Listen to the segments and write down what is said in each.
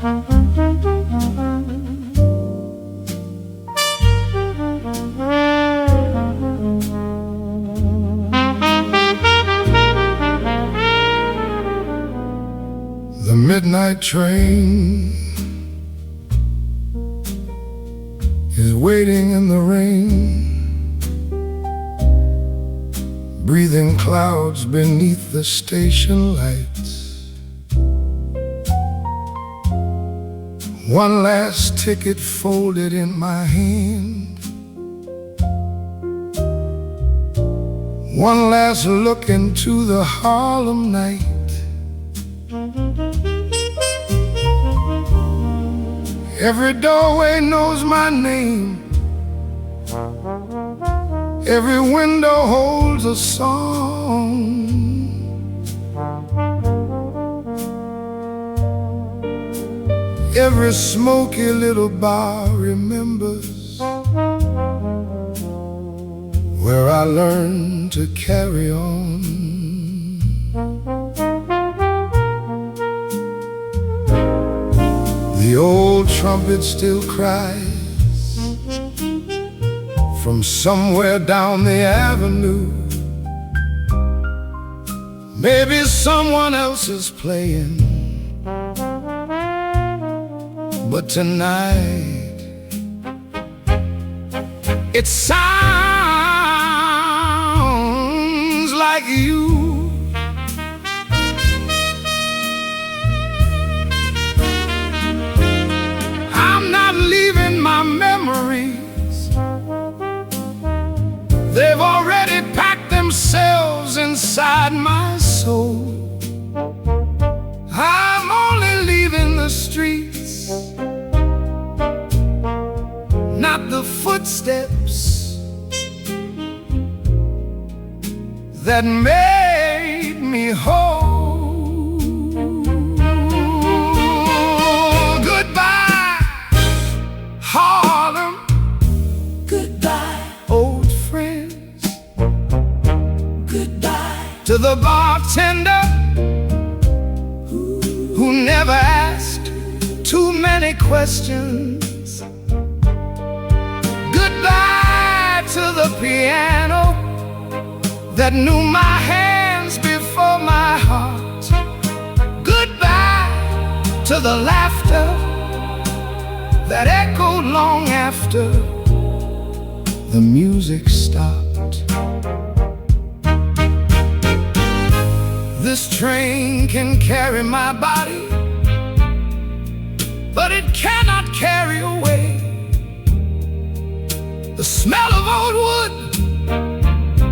The midnight train is waiting in the rain, breathing clouds beneath the station lights. One last ticket folded in my hand, one last look into the Harlem night. Every doorway knows my name, every window holds a song. Every smoky little bar remembers where I learned to carry on. The old trumpet still cries from somewhere down the avenue. Maybe someone else is playing, but tonight it sounds like you. My memories, they've already packed themselves inside my soul. I'm only leaving the streets, not the footsteps that made me whole. Harlem, goodbye, old friends. Goodbye to the bartender who never asked too many questions. Goodbye to the piano that knew my hands before my heart. Goodbye to the laughter that echoed long after the music stopped. This train can carry my body, but it cannot carry away the smell of old wood,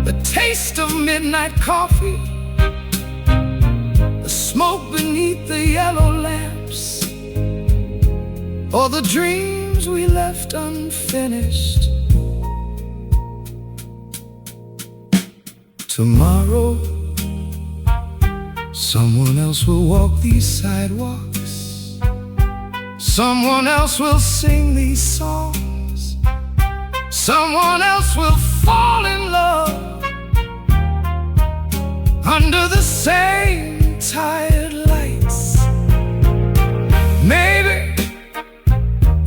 the taste of midnight coffee, the smoke beneath the yellow lamps, or the dreams we left unfinished. Tomorrow, someone else will walk these sidewalks, someone else will sing these songs, someone else will fall in love under the same tired lights. Maybe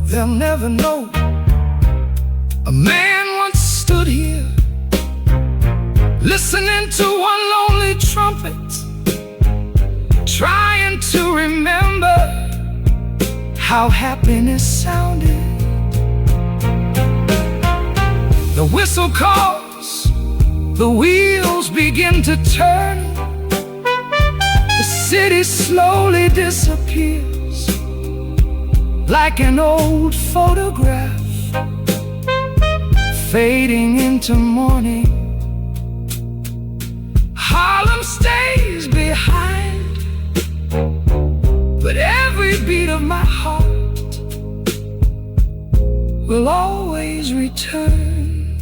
they'll never know a man once stood here listening to one lonely trumpet, trying to remember how happiness sounded. The whistle calls, the wheels begin to turn, the city slowly disappears like an old photograph, fading into morning. Harlem stays behind, but every beat of my heart will always return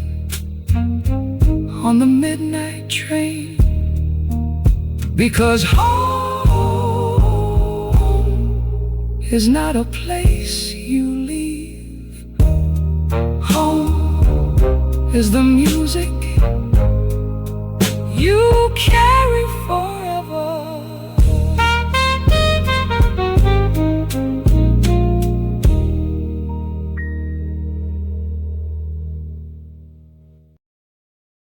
on the midnight train, because home is not a place you leave. Home is the music you carry for